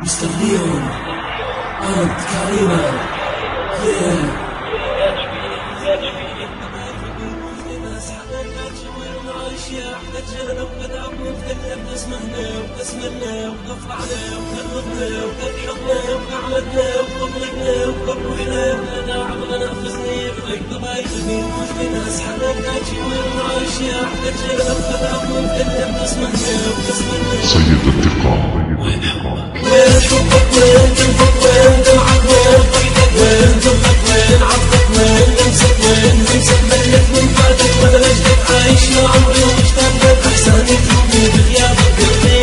Mr. Leon and Karina. Yeah. نتجنب ونلعب ونتكلم نسمعنا ونسمعنا ونفرحنا ونرغبنا ونفرحنا ونعملنا وقبلنا وقبلنا ولنا عملنا فزني ويقضى يخدم وحدنا سحنا ناجي ونعيش يا نتجنب ونلعب ونتكلم نسمعنا ونسمعنا سيد الانتقام وين حبك وين قلبك وين دمعك وين ضحكك وين ذمك وين عطفك وين لمسك وين لمسك ملك من بعدك ولا مجدك عايش يا عمري ومشتاق لك احساني تلومي بغيابك قلبي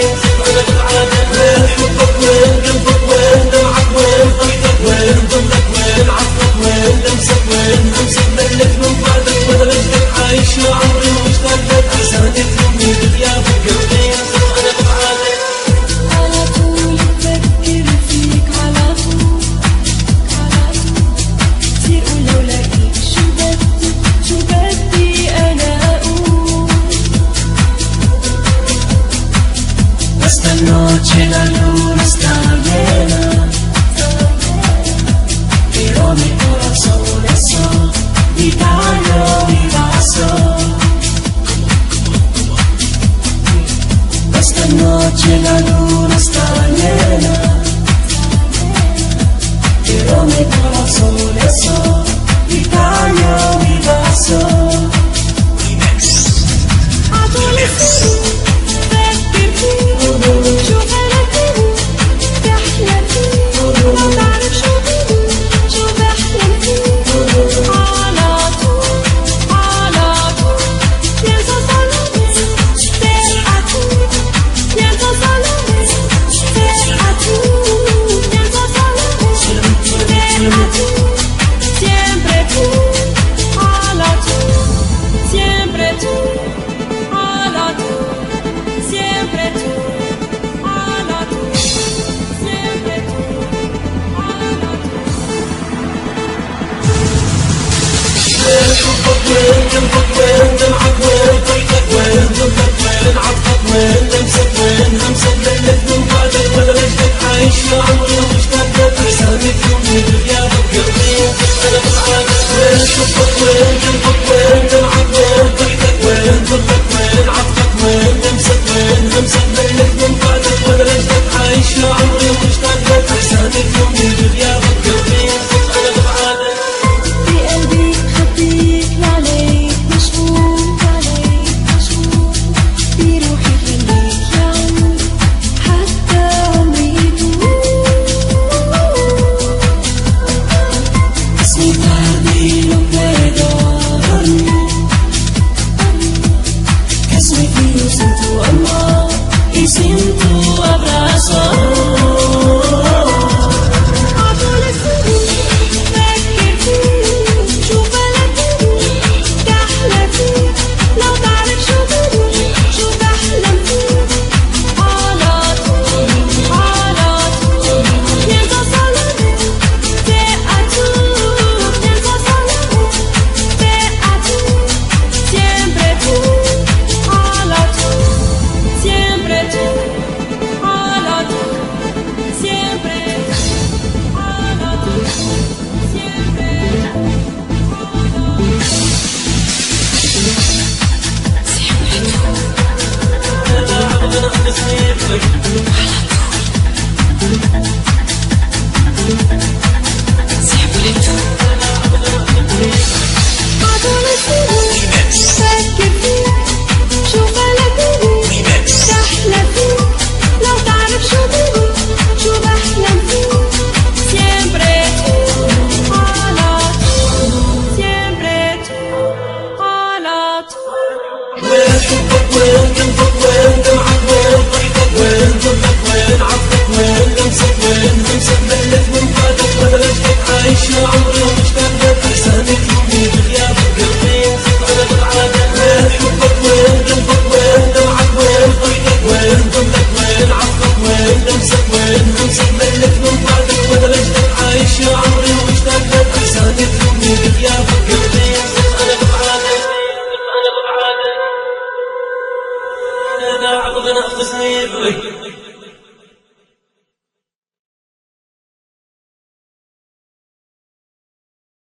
انا بالعادة وين حبك وين قلبك وين دمعك وين ضحكك وين ذمك وين عطفك وين لمسك وين لمسك ملك من بعدك ولا مجدك عايش يا عمري ومشتاق لك احساني تلومي بغيابك قلبي انا بالعادة Noche la luna está llena, pero mi corazón es solitario y vaso. Esta noche la luna está llena, pero mi corazón es solitario y vaso. قلبك وين دمعك وين ضحكك وين ذمك وين عطفك وين لمسك وين همسك ملك من بعدك ولا مجدك عايش يا عمري ومشتاق لك احساني تلومي بغيابك قلبي انا بالعادة وين حبك وين قلبك وين دمعك وين ضحكك وين ذمك وين عطفك وين لمسك وين همسك ملك من بعدك ولا مجدك عايش يا عمري ومشتاق لك احساني تلومي بغيابك قلبي انا بالعادة Siento abrazo. Just